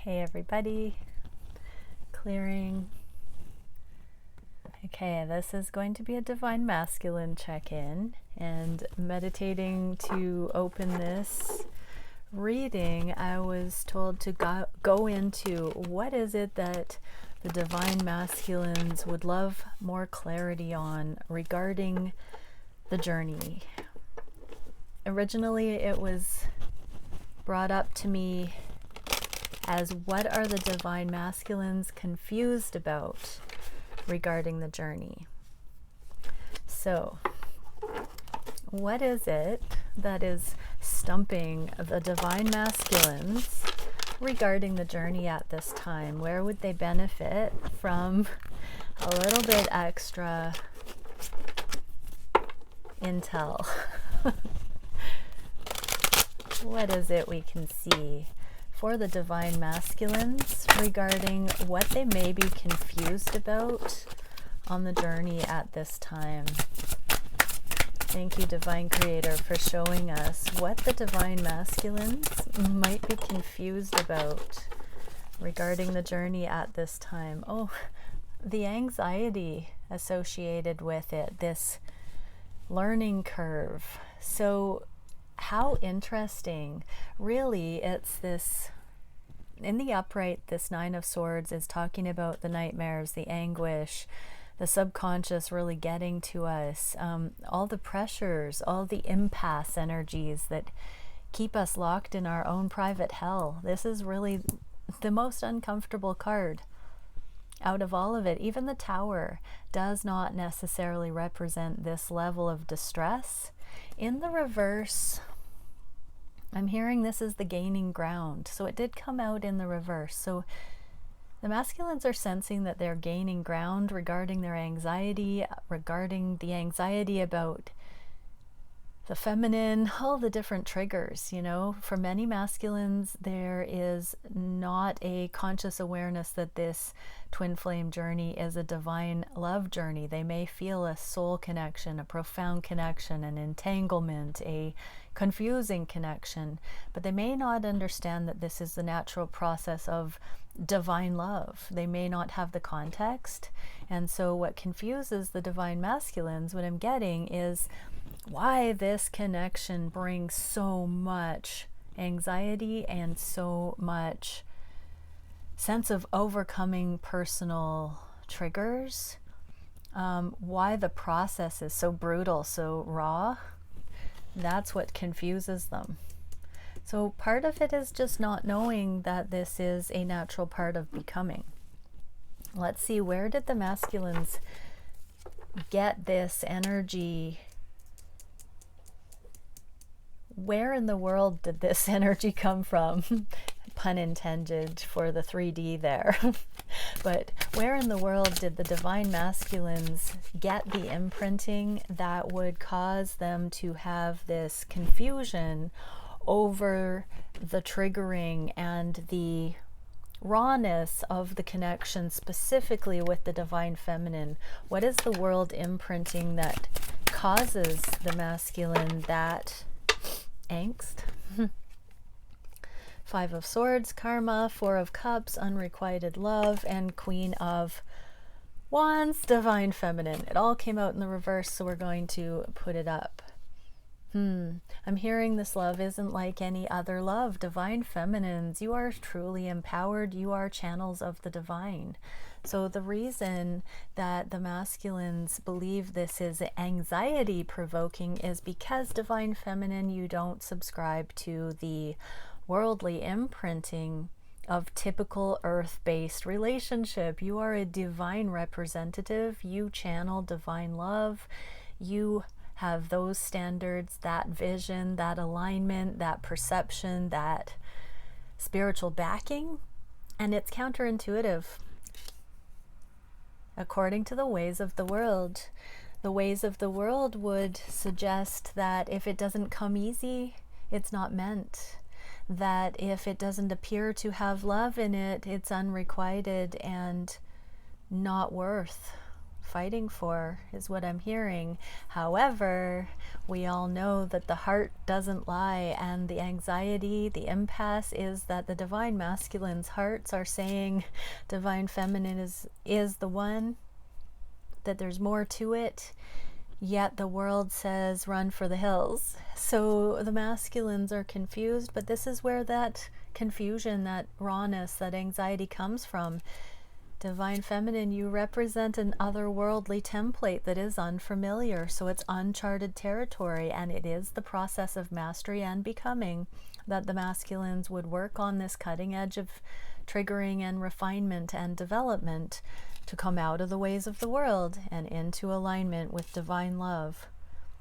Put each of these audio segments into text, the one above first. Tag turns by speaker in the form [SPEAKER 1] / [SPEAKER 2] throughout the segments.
[SPEAKER 1] Hey everybody, clearing. Okay, this is going to be a Divine Masculine check-in, and meditating to open this reading, I was told to go into what is it that the Divine Masculines would love more clarity on regarding the journey. Originally, it was brought up to me as what are the Divine Masculines confused about regarding the journey. So, what is it that is stumping the Divine Masculines regarding the journey at this time? Where would they benefit from a little bit extra intel? What is it we can see for the Divine Masculines regarding what they may be confused about on the journey at this time? Thank you, Divine Creator, for showing us what the Divine Masculines might be confused about regarding the journey at this time. Oh, the anxiety associated with it, this learning curve. So how interesting. Really, it's this, in the upright, this Nine of Swords is talking about the nightmares, the anguish, the subconscious really getting to us, all the pressures, all the impasse energies that keep us locked in our own private hell. This is really the most uncomfortable card out of all of it. Even the Tower does not necessarily represent this level of distress. In the reverse, I'm hearing this is the gaining ground. So it did come out in the reverse. So the masculines are sensing that they're gaining ground regarding their anxiety, regarding the anxiety about the feminine, all the different triggers, you know. For many masculines, there is not a conscious awareness that this twin flame journey is a divine love journey. They may feel a soul connection, a profound connection, an entanglement, a confusing connection, but they may not understand that this is the natural process of divine love. They may not have the context. And so what confuses the Divine Masculines, what I'm getting, is why this connection brings so much anxiety and so much sense of overcoming personal triggers, why the process is so brutal, so raw. That's what confuses them. So part of it is just not knowing that this is a natural part of becoming. Let's see, where did the masculines get this energy? Where in the world did this energy come from? Pun intended for the 3D there. But where in the world did the Divine Masculines get the imprinting that would cause them to have this confusion over the triggering and the rawness of the connection, specifically with the Divine Feminine? What is the world imprinting that causes the masculine that angst? Five of Swords, Karma, Four of Cups, Unrequited Love, and Queen of Wands, Divine Feminine. It all came out in the reverse, so we're going to put it up. I'm hearing this love isn't like any other love. Divine Feminines, you are truly empowered. You are channels of the divine. So the reason that the masculines believe this is anxiety provoking is because Divine Feminine, you don't subscribe to the worldly imprinting of typical earth-based relationship. You are a divine representative. You channel divine love. You have those standards, that vision, that alignment, that perception, that spiritual backing, and it's counterintuitive according to the ways of the world. The ways of the world would suggest that if it doesn't come easy, it's not meant. That if it doesn't appear to have love in it, it's unrequited and not worth fighting for, is what I'm hearing. However, we all know that the heart doesn't lie, and the anxiety, the impasse is that the divine masculines' hearts are saying divine feminine is the one, that there's more to it, yet the world says run for the hills. So the masculines are confused, but this is where that confusion, that rawness, that anxiety comes from. Divine feminine, you represent an otherworldly template that is unfamiliar, so it's uncharted territory, and it is the process of mastery and becoming that the masculines would work on this cutting edge of triggering and refinement and development to come out of the ways of the world and into alignment with divine love.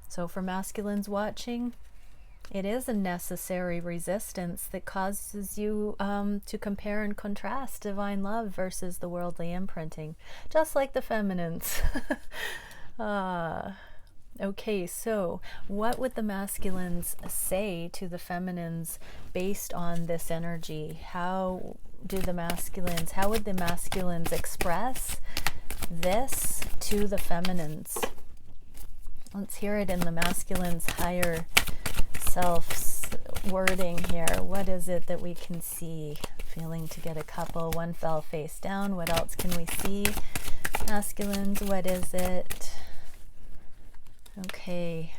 [SPEAKER 1] So for masculines watching, it is a necessary resistance that causes you to compare and contrast divine love versus the worldly imprinting, just like the feminines. Okay, so what would the masculines say to the feminines based on this energy? How would the masculines express this to the feminines? Let's hear it in the masculine's higher self's wording here. What is it that we can see? Feeling to get a couple. One fell face down. What else can we see? Masculines, what is it? Okay.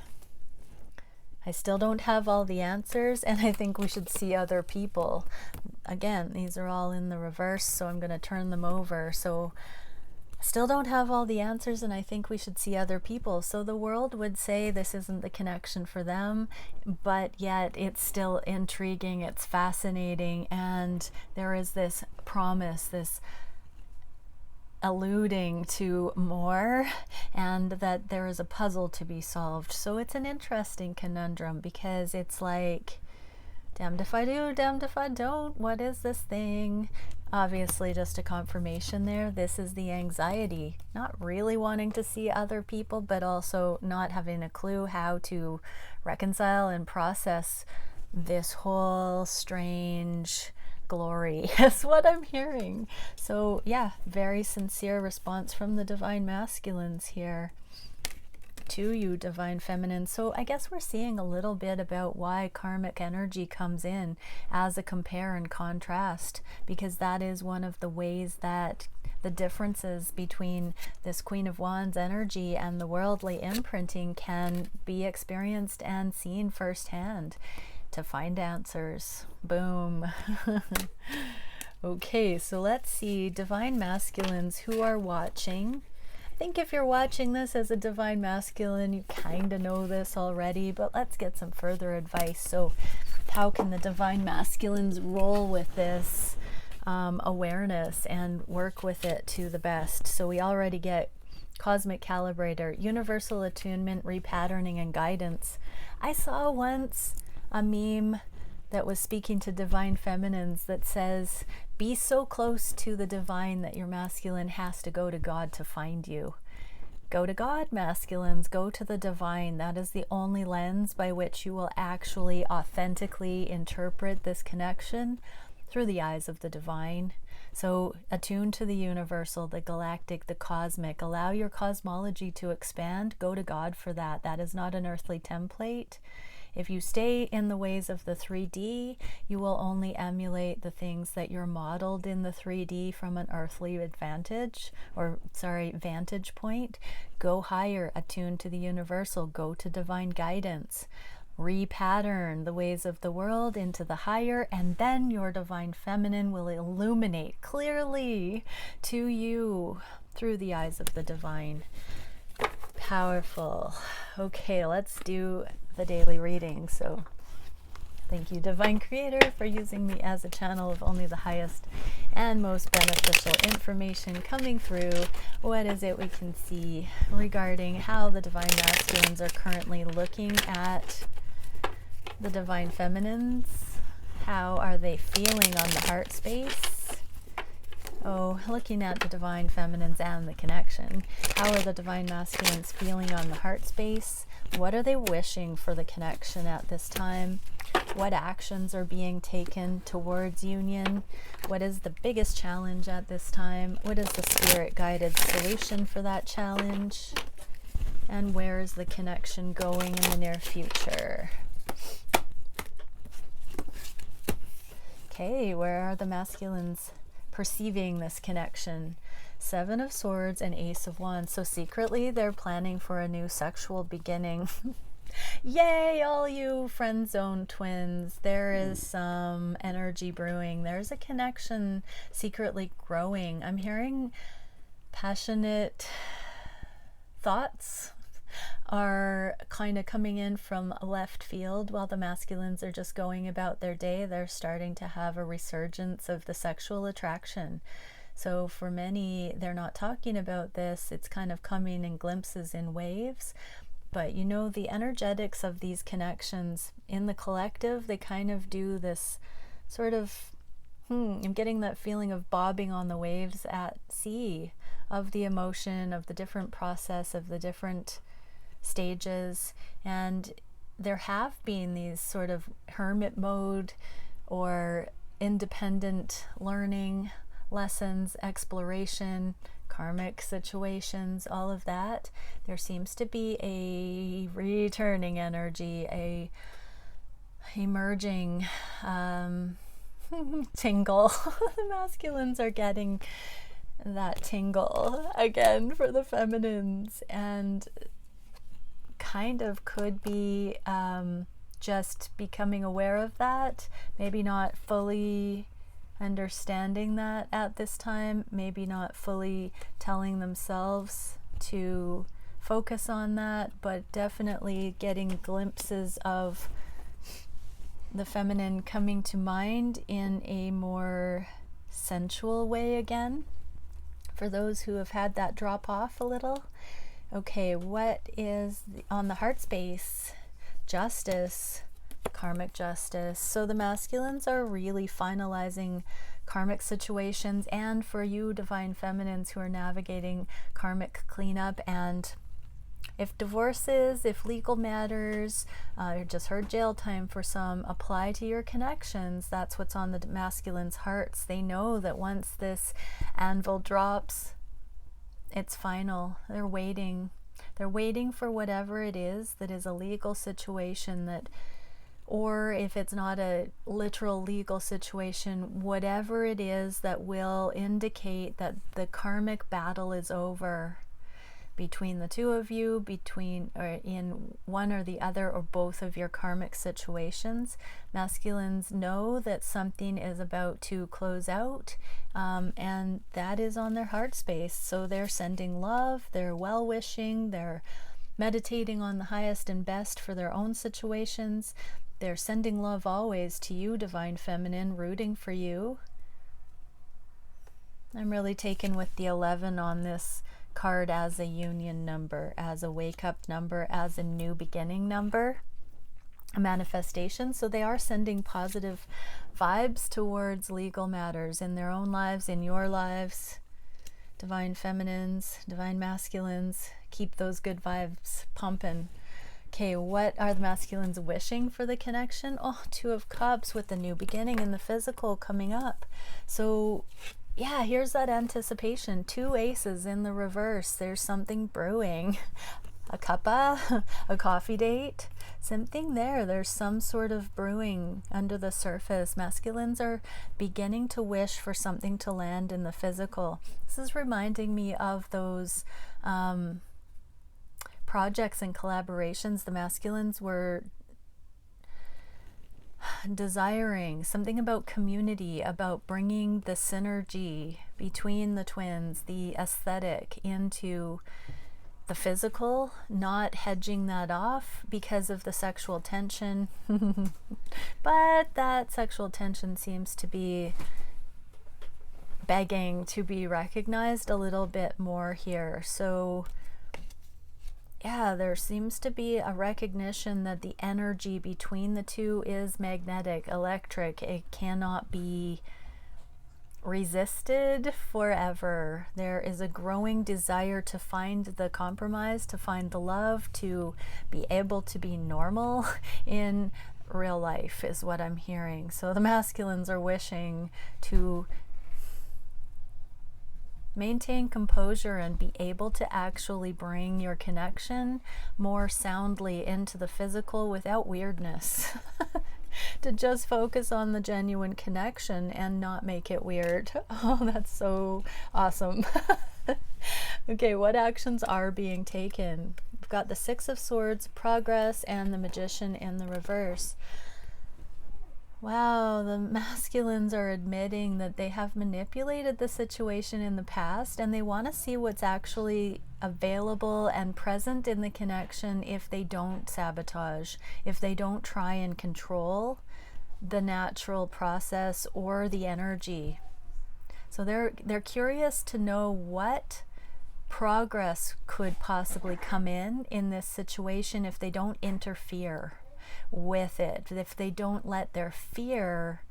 [SPEAKER 1] I still don't have all the answers, and I think we should see other people. Again, these are all in the reverse, so I'm going to turn them over. So still don't have all the answers, and I think we should see other people. So the world would say this isn't the connection for them, but yet it's still intriguing, it's fascinating, and there is this promise, this alluding to more, and that there is a puzzle to be solved. So it's an interesting conundrum, because it's like, damned if I do, damned if I don't. What is this thing? Obviously, just a confirmation there. This is the anxiety, not really wanting to see other people, but also not having a clue how to reconcile and process this whole strange glory is what I'm hearing. So yeah, very sincere response from the divine masculines here to you, divine feminine. So I guess we're seeing a little bit about why karmic energy comes in as a compare and contrast, because that is one of the ways that the differences between this Queen of Wands energy and the worldly imprinting can be experienced and seen firsthand to find answers. Boom. Okay, so let's see, divine masculines who are watching. I think if you're watching this as a divine masculine, you kind of know this already, but let's get some further advice. So how can the divine masculines roll with this awareness and work with it to the best? So we already get cosmic calibrator, universal attunement, repatterning, and guidance. I saw once a meme that was speaking to divine feminines that says, be so close to the divine that your masculine has to go to God to find you. Go to God, masculines, go to the divine. That is the only lens by which you will actually authentically interpret this connection, through the eyes of the divine. So attune to the universal, the galactic, the cosmic. Allow your cosmology to expand. Go to God for that. That is not an earthly template. If you stay in the ways of the 3D, you will only emulate the things that you're modeled in the 3D from an earthly vantage point. Go higher, attune to the universal, go to divine guidance. Repattern the ways of the world into the higher, and then your divine feminine will illuminate clearly to you through the eyes of the divine. Powerful. Okay, let's do the daily reading. So thank you, divine creator, for using me as a channel of only the highest and most beneficial information coming through. What is it we can see regarding how the divine masculines are currently looking at the divine feminines? How are they feeling on the heart space? Oh, looking at the divine feminines and the connection. How are the divine masculines feeling on the heart space? What are they wishing for the connection at this time? What actions are being taken towards union? What is the biggest challenge at this time? What is the spirit-guided solution for that challenge? And where is the connection going in the near future? Okay, where are the masculines perceiving this connection? Seven of Swords and Ace of Wands. So secretly they're planning for a new sexual beginning. Yay, all you friend zone twins. There is some energy brewing. There's a connection secretly growing. I'm hearing passionate thoughts are kind of coming in from left field while the masculines are just going about their day. They're starting to have a resurgence of the sexual attraction. So for many, they're not talking about this. It's kind of coming in glimpses, in waves. But you know, the energetics of these connections in the collective, they kind of do this sort of, I'm getting that feeling of bobbing on the waves at sea, of the emotion, of the different process, of the different stages. And there have been these sort of hermit mode or independent learning lessons, exploration, karmic situations, all of that. There seems to be a returning energy, a emerging tingle. The masculines are getting that tingle again for the feminines, and kind of could be just becoming aware of that, maybe not fully understanding that at this time, maybe not fully telling themselves to focus on that, but definitely getting glimpses of the feminine coming to mind in a more sensual way again, for those who have had that drop off a little. Okay, what is on the heart space? Justice, karmic justice. So the masculines are really finalizing karmic situations, and for you divine feminines who are navigating karmic cleanup, and if divorces, if legal matters, you just heard jail time for some, apply to your connections. That's what's on the masculines' hearts. They know that once this anvil drops, it's final. They're waiting. They're waiting for whatever it is that is a legal situation, that, or if it's not a literal legal situation, whatever it is that will indicate that the karmic battle is over between the two of you, between or in one or the other or both of your karmic situations. Masculines know that something is about to close out, and that is on their heart space. So they're sending love, they're well-wishing, they're meditating on the highest and best for their own situations. They're sending love always to you, divine feminine, rooting for you. I'm really taken with the 11 on this card as a union number, as a wake-up number, as a new beginning number, a manifestation. So they are sending positive vibes towards legal matters in their own lives, in your lives. Divine feminines, divine masculines, keep those good vibes pumping. Okay, what are the masculines wishing for the connection? Oh, Two of Cups with the new beginning and the physical coming up. So yeah, here's that anticipation. Two aces in the reverse. There's something brewing. A cuppa, a coffee date, something there. There's some sort of brewing under the surface. Masculines are beginning to wish for something to land in the physical. This is reminding me of those projects and collaborations the masculines were desiring, something about community, about bringing the synergy between the twins, the aesthetic into the physical, not hedging that off because of the sexual tension. But that sexual tension seems to be begging to be recognized a little bit more here. So yeah, there seems to be a recognition that the energy between the two is magnetic, electric. It cannot be resisted forever. There is a growing desire to find the compromise, to find the love, to be able to be normal in real life is what I'm hearing. So the masculines are wishing to maintain composure and be able to actually bring your connection more soundly into the physical without weirdness. To just focus on the genuine connection and not make it weird. Oh, that's so awesome. Okay, what actions are being taken? We've got the Six of Swords, progress, and the Magician in the reverse. Wow, the masculines are admitting that they have manipulated the situation in the past, and they want to see what's actually available and present in the connection if they don't sabotage, if they don't try and control the natural process or the energy. So they're curious to know what progress could possibly come in this situation if they don't interfere with it, if they don't let their fear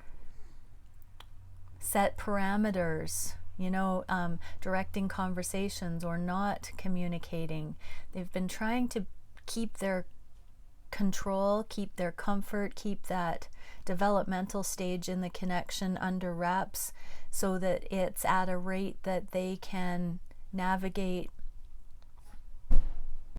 [SPEAKER 1] set parameters, you know, directing conversations or not communicating. They've been trying to keep their control, keep their comfort, keep that developmental stage in the connection under wraps so that it's at a rate that they can navigate